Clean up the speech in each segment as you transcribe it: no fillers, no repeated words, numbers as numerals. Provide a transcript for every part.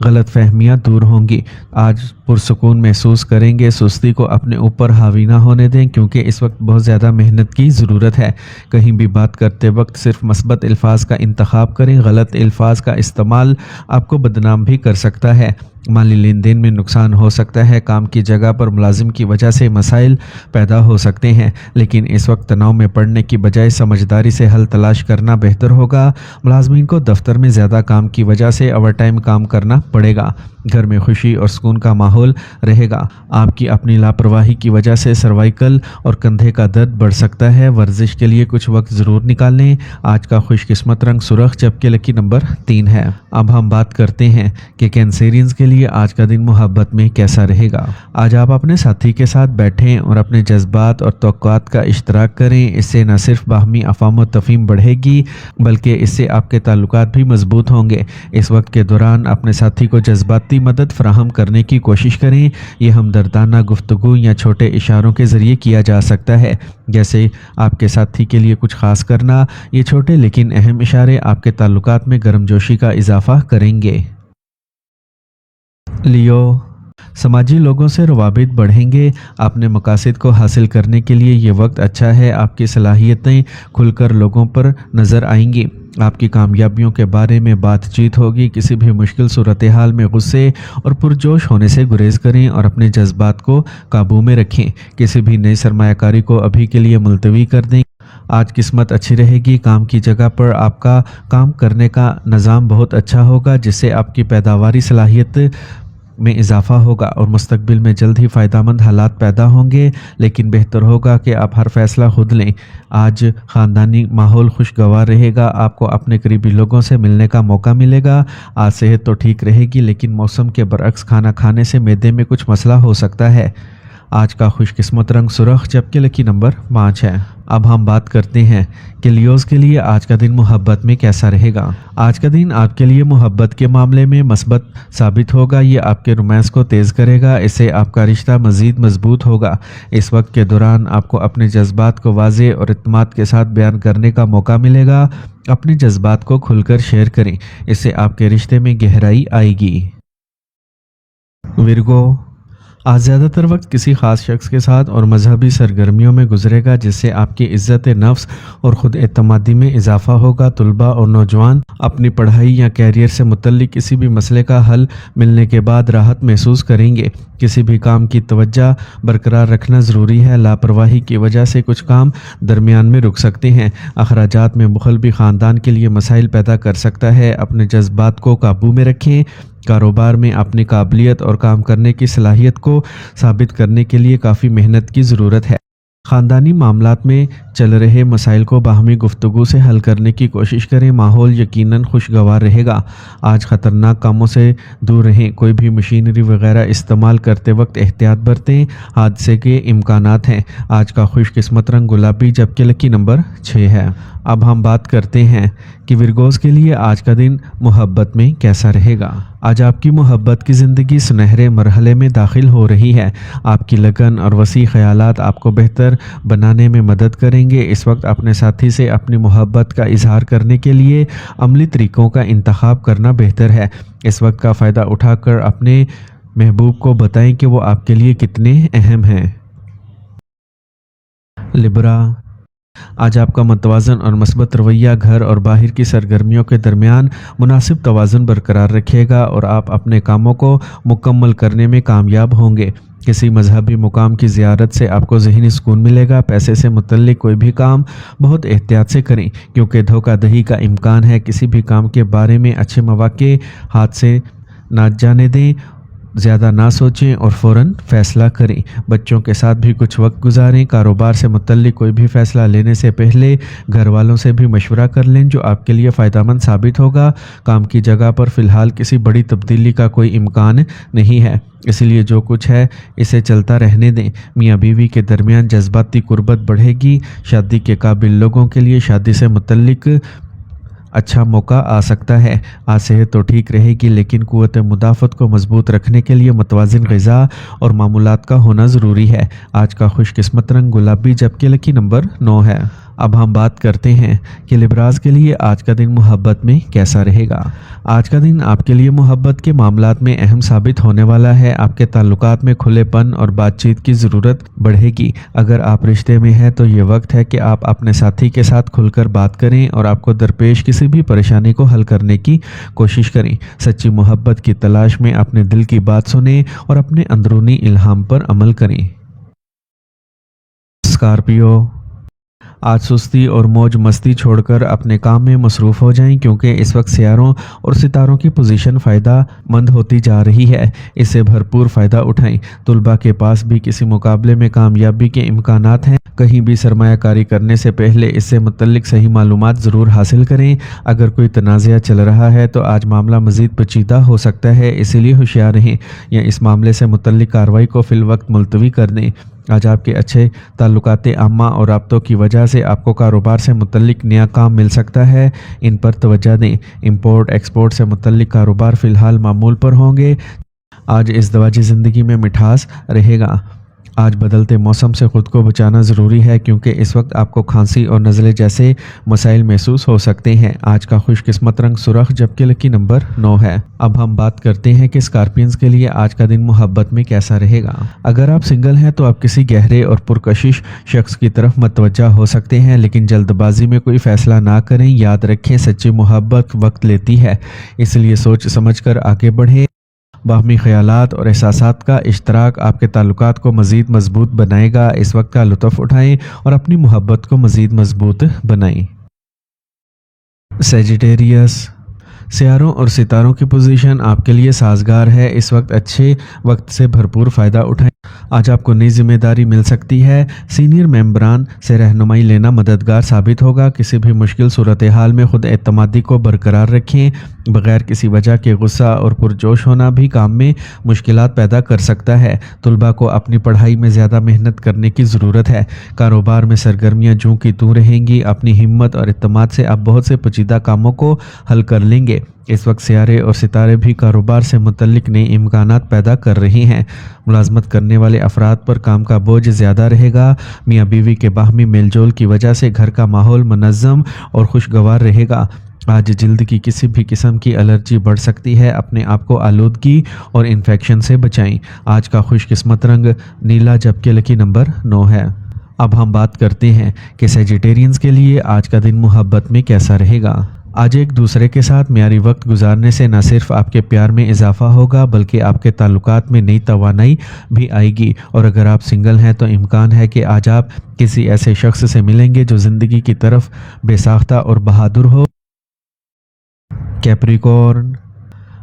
غلط فہمیاں دور ہوں گی۔ آج پرسکون محسوس کریں گے۔ سستی کو اپنے اوپر حاوی نہ ہونے دیں کیونکہ اس وقت بہت زیادہ محنت کی ضرورت ہے۔ کہیں بھی بات کرتے وقت صرف مثبت الفاظ کا انتخاب کریں۔ غلط الفاظ کا استعمال آپ کو بدنام بھی کر سکتا ہے۔ مالی لین دین میں نقصان ہو سکتا ہے۔ کام کی جگہ پر ملازم کی وجہ سے مسائل پیدا ہو سکتے ہیں، لیکن اس وقت تناؤ میں پڑنے کی بجائے سمجھداری سے حل تلاش کرنا بہتر ہوگا۔ ملازمین کو دفتر میں زیادہ کام کی وجہ سے اوور ٹائم کام کرنا پڑے گا۔ گھر میں خوشی اور سکون کا ماحول رہے گا۔ آپ کی اپنی لاپرواہی کی وجہ سے سروائیکل اور کندھے کا درد بڑھ سکتا ہے۔ ورزش کے لیے کچھ وقت ضرور نکالیں۔ آج کا خوش قسمت رنگ سرخ جبکہ لکی نمبر 3 ہے۔ اب ہم بات کرتے ہیں کہ کینسیرینز کے لیے آج کا دن محبت میں کیسا رہے گا۔ آج آپ اپنے ساتھی کے ساتھ بیٹھیں اور اپنے جذبات اور توقعات کا اشتراک کریں۔ اس سے نہ صرف باہمی افہام و تفہیم بڑھے گی بلکہ اس سے آپ کے تعلقات بھی مضبوط ہوں گے۔ اس وقت کے دوران اپنے ساتھی کو جذباتی مدد فراہم کرنے کی کوشش کریں۔ یہ ہمدردانہ گفتگو یا چھوٹے اشاروں کے ذریعے کیا جا سکتا ہے، جیسے آپ کے ساتھی کے لیے کچھ خاص کرنا۔ یہ چھوٹے لیکن اہم اشارے آپ کے تعلقات میں گرمجوشی کا اضافہ کریں گے۔ لیو، سماجی لوگوں سے روابط بڑھیں گے۔ اپنے مقاصد کو حاصل کرنے کے لیے یہ وقت اچھا ہے۔ آپ کی صلاحیتیں کھل کر لوگوں پر نظر آئیں گی۔ آپ کی کامیابیوں کے بارے میں بات چیت ہوگی۔ کسی بھی مشکل صورتحال میں غصے اور پرجوش ہونے سے گریز کریں اور اپنے جذبات کو قابو میں رکھیں۔ کسی بھی نئی سرمایہ کاری کو ابھی کے لیے ملتوی کر دیں۔ آج قسمت اچھی رہے گی۔ کام کی جگہ پر آپ کا کام کرنے کا نظام بہت اچھا ہوگا جس سے آپ کی پیداواری صلاحیت میں اضافہ ہوگا اور مستقبل میں جلد ہی فائدہ مند حالات پیدا ہوں گے، لیکن بہتر ہوگا کہ آپ ہر فیصلہ خود لیں۔ آج خاندانی ماحول خوشگوار رہے گا۔ آپ کو اپنے قریبی لوگوں سے ملنے کا موقع ملے گا۔ آج صحت تو ٹھیک رہے گی لیکن موسم کے برعکس کھانا کھانے سے معدے میں کچھ مسئلہ ہو سکتا ہے۔ آج کا خوش قسمت رنگ سرخ جبکہ لکی نمبر 5 ہے۔ اب ہم بات کرتے ہیں کہ لیوز کے لیے آج کا دن محبت میں کیسا رہے گا۔ آج کا دن آپ کے لیے محبت کے معاملے میں مثبت ثابت ہوگا۔ یہ آپ کے رومانس کو تیز کرے گا۔ اس سے آپ کا رشتہ مزید مضبوط ہوگا۔ اس وقت کے دوران آپ کو اپنے جذبات کو واضح اور اعتماد کے ساتھ بیان کرنے کا موقع ملے گا۔ اپنے جذبات کو کھل کر شیئر کریں۔ اس سے آپ کے رشتے میں گہرائی آئے گی۔ ورگو، آج زیادہ تر وقت کسی خاص شخص کے ساتھ اور مذہبی سرگرمیوں میں گزرے گا جس سے آپ کی عزت نفس اور خود اعتمادی میں اضافہ ہوگا۔ طلباء اور نوجوان اپنی پڑھائی یا کیریئر سے متعلق کسی بھی مسئلے کا حل ملنے کے بعد راحت محسوس کریں گے۔ کسی بھی کام کی توجہ برقرار رکھنا ضروری ہے۔ لاپرواہی کی وجہ سے کچھ کام درمیان میں رک سکتے ہیں۔ اخراجات میں بخل بھی خاندان کے لیے مسائل پیدا کر سکتا ہے۔ اپنے جذبات کو قابو میں رکھیں۔ کاروبار میں اپنی قابلیت اور کام کرنے کی صلاحیت کو ثابت کرنے کے لیے کافی محنت کی ضرورت ہے۔ خاندانی معاملات میں چل رہے مسائل کو باہمی گفتگو سے حل کرنے کی کوشش کریں۔ ماحول یقیناً خوشگوار رہے گا۔ آج خطرناک کاموں سے دور رہیں۔ کوئی بھی مشینری وغیرہ استعمال کرتے وقت احتیاط برتیں۔ حادثے کے امکانات ہیں۔ آج کا خوش قسمت رنگ گلابی جبکہ لکی نمبر 6 ہے۔ اب ہم بات کرتے ہیں کہ ورگوز کے لیے آج کا دن محبت میں کیسا رہے گا۔ آج آپ کی محبت کی زندگی سنہرے مرحلے میں داخل ہو رہی ہے۔ آپ کی لگن اور وسیع خیالات آپ کو بہتر بنانے میں مدد کریں گے۔ اس وقت اپنے ساتھی سے اپنی محبت کا اظہار کرنے کے لیے عملی طریقوں کا انتخاب کرنا بہتر ہے۔ اس وقت کا فائدہ اٹھا کر اپنے محبوب کو بتائیں کہ وہ آپ کے لیے کتنے اہم ہیں۔ لبرا، آج آپ کا متوازن اور مثبت رویہ گھر اور باہر کی سرگرمیوں کے درمیان مناسب توازن برقرار رکھے گا اور آپ اپنے کاموں کو مکمل کرنے میں کامیاب ہوں گے۔ کسی مذہبی مقام کی زیارت سے آپ کو ذہنی سکون ملے گا۔ پیسے سے متعلق کوئی بھی کام بہت احتیاط سے کریں کیونکہ دھوکہ دہی کا امکان ہے۔ کسی بھی کام کے بارے میں اچھے مواقع ہاتھ سے نہ جانے دیں۔ زیادہ نہ سوچیں اور فوراً فیصلہ کریں۔ بچوں کے ساتھ بھی کچھ وقت گزاریں۔ کاروبار سے متعلق کوئی بھی فیصلہ لینے سے پہلے گھر والوں سے بھی مشورہ کر لیں جو آپ کے لیے فائدہ مند ثابت ہوگا۔ کام کی جگہ پر فی الحال کسی بڑی تبدیلی کا کوئی امکان نہیں ہے، اس لیے جو کچھ ہے اسے چلتا رہنے دیں۔ میاں بیوی کے درمیان جذباتی قربت بڑھے گی۔ شادی کے قابل لوگوں کے لیے شادی سے متعلق اچھا موقع آ سکتا ہے۔ آج صحت تو ٹھیک رہے گی لیکن قوت مدافعت کو مضبوط رکھنے کے لیے متوازن غذا اور معمولات کا ہونا ضروری ہے۔ آج کا خوش قسمت رنگ گلابی جبکہ لکی نمبر 9 ہے۔ اب ہم بات کرتے ہیں کہ لبراز کے لیے آج کا دن محبت میں کیسا رہے گا۔ آج کا دن آپ کے لیے محبت کے معاملات میں اہم ثابت ہونے والا ہے۔ آپ کے تعلقات میں کھلے پن اور بات چیت کی ضرورت بڑھے گی۔ اگر آپ رشتے میں ہیں تو یہ وقت ہے کہ آپ اپنے ساتھی کے ساتھ کھل کر بات کریں اور آپ کو درپیش کسی بھی پریشانی کو حل کرنے کی کوشش کریں۔ سچی محبت کی تلاش میں اپنے دل کی بات سنیں اور اپنے اندرونی الہام پر عمل کریں۔ اسکارپیو، آج سستی اور موج مستی چھوڑ کر اپنے کام میں مصروف ہو جائیں کیونکہ اس وقت سیاروں اور ستاروں کی پوزیشن فائدہ مند ہوتی جا رہی ہے۔ اس سے بھرپور فائدہ اٹھائیں۔ طلباء کے پاس بھی کسی مقابلے میں کامیابی کے امکانات ہیں۔ کہیں بھی سرمایہ کاری کرنے سے پہلے اس سے متعلق صحیح معلومات ضرور حاصل کریں۔ اگر کوئی تنازعہ چل رہا ہے تو آج معاملہ مزید پیچیدہ ہو سکتا ہے، اسی لیے ہوشیار رہیں یا اس معاملے سے متعلق کارروائی کو فی الوقت ملتوی کر دیں۔ آج آپ کے اچھے تعلقات عامہ اور رابطوں کی وجہ سے آپ کو کاروبار سے متعلق نیا کام مل سکتا ہے، ان پر توجہ دیں۔ امپورٹ ایکسپورٹ سے متعلق کاروبار فی الحال معمول پر ہوں گے۔ آج ازدواجی زندگی میں مٹھاس رہے گا۔ آج بدلتے موسم سے خود کو بچانا ضروری ہے کیونکہ اس وقت آپ کو کھانسی اور نزلے جیسے مسائل محسوس ہو سکتے ہیں۔ آج کا خوش قسمت رنگ سرخ جبکہ لکی نمبر 9 ہے۔ اب ہم بات کرتے ہیں کہ اسکارپینز کے لیے آج کا دن محبت میں کیسا رہے گا۔ اگر آپ سنگل ہیں تو آپ کسی گہرے اور پرکشش شخص کی طرف متوجہ ہو سکتے ہیں، لیکن جلد بازی میں کوئی فیصلہ نہ کریں۔ یاد رکھیں سچی محبت وقت لیتی ہے، اس لیے سوچ سمجھ کر آگے بڑھیں۔ باہمی خیالات اور احساسات کا اشتراک آپ کے تعلقات کو مزید مضبوط بنائے گا۔ اس وقت کا لطف اٹھائیں اور اپنی محبت کو مزید مضبوط بنائیں۔ سیجیٹیریس، سیاروں اور ستاروں کی پوزیشن آپ کے لیے سازگار ہے۔ اس وقت اچھے وقت سے بھرپور فائدہ اٹھائیں۔ آج آپ کو نئی ذمہ داری مل سکتی ہے۔ سینئر ممبران سے رہنمائی لینا مددگار ثابت ہوگا۔ کسی بھی مشکل صورتحال میں خود اعتمادی کو برقرار رکھیں۔ بغیر کسی وجہ کے غصہ اور پرجوش ہونا بھی کام میں مشکلات پیدا کر سکتا ہے۔ طلباء کو اپنی پڑھائی میں زیادہ محنت کرنے کی ضرورت ہے۔ کاروبار میں سرگرمیاں جوں کی توں رہیں گی۔ اپنی ہمت اور اعتماد سے آپ بہت سے پیچیدہ کاموں کو حل کر لیں گے۔ اس وقت سیارے اور ستارے بھی کاروبار سے متعلق نئے امکانات پیدا کر رہے ہیں۔ ملازمت کرنے والے افراد پر کام کا بوجھ زیادہ رہے گا۔ میاں بیوی کے باہمی میل جول کی وجہ سے گھر کا ماحول منظم اور خوشگوار رہے گا۔ آج جلد کی کسی بھی قسم کی الرجی بڑھ سکتی ہے۔ اپنے آپ کو آلودگی اور انفیکشن سے بچائیں۔ آج کا خوش قسمت رنگ نیلا جبکہ لکی نمبر 9 ہے۔ اب ہم بات کرتے ہیں کہ سیجیٹیرینز کے لیے آج کا دن محبت میں کیسا رہے گا۔ آج ایک دوسرے کے ساتھ معیاری وقت گزارنے سے نہ صرف آپ کے پیار میں اضافہ ہوگا بلکہ آپ کے تعلقات میں نئی توانائی بھی آئے گی۔ اور اگر آپ سنگل ہیں تو امکان ہے کہ آج آپ کسی ایسے شخص سے ملیں گے جو زندگی کی طرف بے ساختہ اور بہادر ہو۔ کیپریکورن،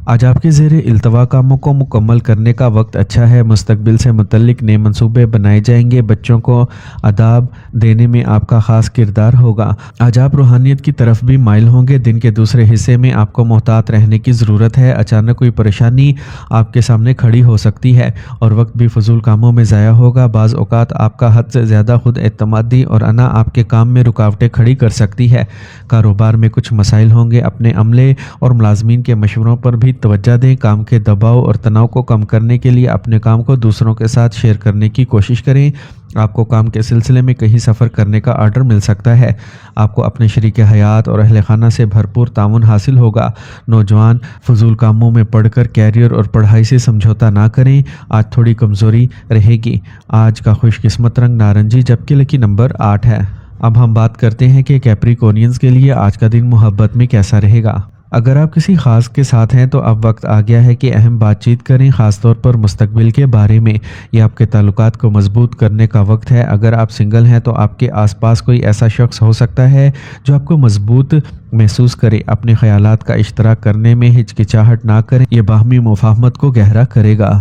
آج آپ کے زیر التوا کاموں کو مکمل کرنے کا وقت اچھا ہے۔ مستقبل سے متعلق نئے منصوبے بنائے جائیں گے۔ بچوں کو آداب دینے میں آپ کا خاص کردار ہوگا۔ آج آپ روحانیت کی طرف بھی مائل ہوں گے۔ دن کے دوسرے حصے میں آپ کو محتاط رہنے کی ضرورت ہے۔ اچانک کوئی پریشانی آپ کے سامنے کھڑی ہو سکتی ہے اور وقت بھی فضول کاموں میں ضائع ہوگا۔ بعض اوقات آپ کا حد سے زیادہ خود اعتمادی اور انا آپ کے کام میں رکاوٹیں کھڑی کر سکتی ہے۔ کاروبار میں کچھ مسائل ہوں گے۔ اپنے عملے اور ملازمین کے مشوروں پر بھی توجہ دیں۔ کام کے دباؤ اور تناؤ کو کم کرنے کے لیے اپنے کام کو دوسروں کے ساتھ شیئر کرنے کی کوشش کریں۔ آپ کو کام کے سلسلے میں کہیں سفر کرنے کا آرڈر مل سکتا ہے۔ آپ کو اپنے شریک حیات اور اہل خانہ سے بھرپور تعاون حاصل ہوگا۔ نوجوان فضول کاموں میں پڑھ کر کیریئر اور پڑھائی سے سمجھوتا نہ کریں۔ آج تھوڑی کمزوری رہے گی۔ آج کا خوش قسمت رنگ نارنجی جبکہ لکی نمبر 8 ہے۔ اب ہم بات کرتے ہیں کہ کیپریکورنینز کے لیے آج کا دن محبت میں کیسا رہے گا۔ اگر آپ کسی خاص کے ساتھ ہیں تو اب وقت آ گیا ہے کہ اہم بات چیت کریں، خاص طور پر مستقبل کے بارے میں۔ یہ آپ کے تعلقات کو مضبوط کرنے کا وقت ہے۔ اگر آپ سنگل ہیں تو آپ کے آس پاس کوئی ایسا شخص ہو سکتا ہے جو آپ کو مضبوط محسوس کرے۔ اپنے خیالات کا اشتراک کرنے میں ہچکچاہٹ نہ کریں، یہ باہمی مفاہمت کو گہرا کرے گا۔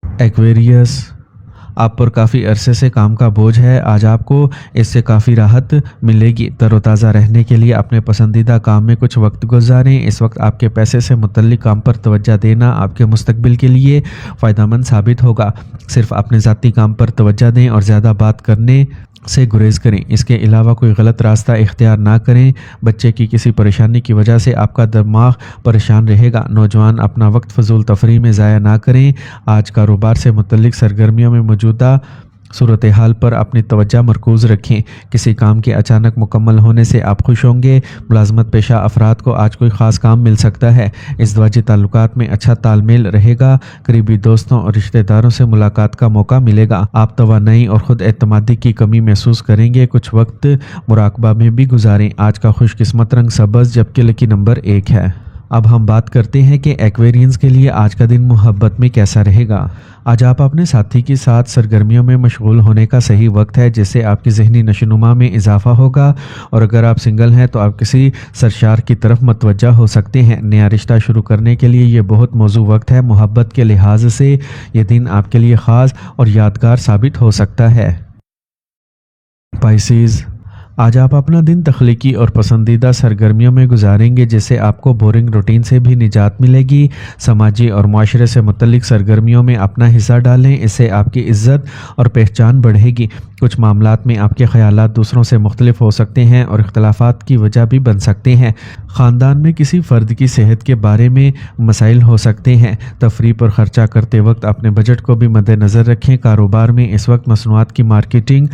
ایکویریس، آپ پر کافی عرصے سے کام کا بوجھ ہے۔ آج آپ کو اس سے کافی راحت ملے گی۔ تر و تازہ رہنے کے لیے اپنے پسندیدہ کام میں کچھ وقت گزاریں۔ اس وقت آپ کے پیسے سے متعلق کام پر توجہ دینا آپ کے مستقبل کے لیے فائدہ مند ثابت ہوگا۔ صرف اپنے ذاتی کام پر توجہ دیں اور زیادہ بات کرنے سے گریز کریں۔ اس کے علاوہ کوئی غلط راستہ اختیار نہ کریں۔ بچے کی کسی پریشانی کی وجہ سے آپ کا دماغ پریشان رہے گا۔ نوجوان اپنا وقت فضول تفریح میں ضائع نہ کریں۔ آج کاروبار سے متعلق سرگرمیوں میں موجودہ صورتحال پر اپنی توجہ مرکوز رکھیں۔ کسی کام کے اچانک مکمل ہونے سے آپ خوش ہوں گے۔ ملازمت پیشہ افراد کو آج کوئی خاص کام مل سکتا ہے۔ ازدواجی تعلقات میں اچھا تال میل رہے گا۔ قریبی دوستوں اور رشتہ داروں سے ملاقات کا موقع ملے گا۔ آپ توانائی اور خود اعتمادی کی کمی محسوس کریں گے۔ کچھ وقت مراقبہ میں بھی گزاریں۔ آج کا خوش قسمت رنگ سبز جبکہ لکی نمبر 1 ہے۔ اب ہم بات کرتے ہیں کہ ایکویرینز کے لیے آج کا دن محبت میں کیسا رہے گا۔ آج آپ اپنے ساتھی کے ساتھ سرگرمیوں میں مشغول ہونے کا صحیح وقت ہے، جس سے آپ کی ذہنی نشوونما میں اضافہ ہوگا، اور اگر آپ سنگل ہیں تو آپ کسی سرشار کی طرف متوجہ ہو سکتے ہیں۔ نیا رشتہ شروع کرنے کے لیے یہ بہت موزوں وقت ہے۔ محبت کے لحاظ سے یہ دن آپ کے لیے خاص اور یادگار ثابت ہو سکتا ہے۔ پائسیز، آج آپ اپنا دن تخلیقی اور پسندیدہ سرگرمیوں میں گزاریں گے، جس سے آپ کو بورنگ روٹین سے بھی نجات ملے گی۔ سماجی اور معاشرے سے متعلق سرگرمیوں میں اپنا حصہ ڈالیں، اس سے آپ کی عزت اور پہچان بڑھے گی۔ کچھ معاملات میں آپ کے خیالات دوسروں سے مختلف ہو سکتے ہیں اور اختلافات کی وجہ بھی بن سکتے ہیں۔ خاندان میں کسی فرد کی صحت کے بارے میں مسائل ہو سکتے ہیں۔ تفریح پر خرچہ کرتے وقت اپنے بجٹ کو بھی مد نظر رکھیں۔ کاروبار میں اس وقت مصنوعات کی مارکیٹنگ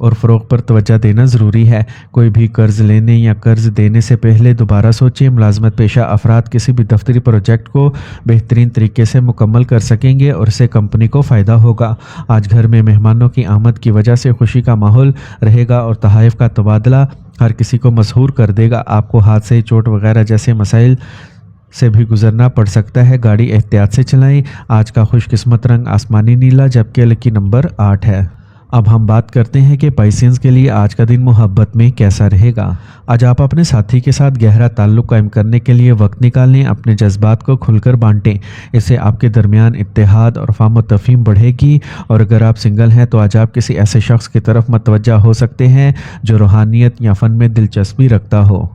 اور فروغ پر توجہ دینا ضروری ہے۔ کوئی بھی قرض لینے یا قرض دینے سے پہلے دوبارہ سوچیں۔ ملازمت پیشہ افراد کسی بھی دفتری پروجیکٹ کو بہترین طریقے سے مکمل کر سکیں گے اور اس سے کمپنی کو فائدہ ہوگا۔ آج گھر میں مہمانوں کی آمد کی وجہ سے خوشی کا ماحول رہے گا اور تحائف کا تبادلہ ہر کسی کو مسحور کر دے گا۔ آپ کو حادثے، چوٹ وغیرہ جیسے مسائل سے بھی گزرنا پڑ سکتا ہے۔ گاڑی احتیاط سے چلائیں۔ آج کا خوش قسمت رنگ آسمانی نیلا جبکہ لکی نمبر 8 ہے۔ اب ہم بات کرتے ہیں کہ پائسینز کے لیے آج کا دن محبت میں کیسا رہے گا۔ آج آپ اپنے ساتھی کے ساتھ گہرا تعلق قائم کرنے کے لیے وقت نکالیں۔ اپنے جذبات کو کھل کر بانٹیں، اس سے آپ کے درمیان اتحاد اور فہم و تفہیم بڑھے گی۔ اور اگر آپ سنگل ہیں تو آج آپ کسی ایسے شخص کی طرف متوجہ ہو سکتے ہیں جو روحانیت یا فن میں دلچسپی رکھتا ہو۔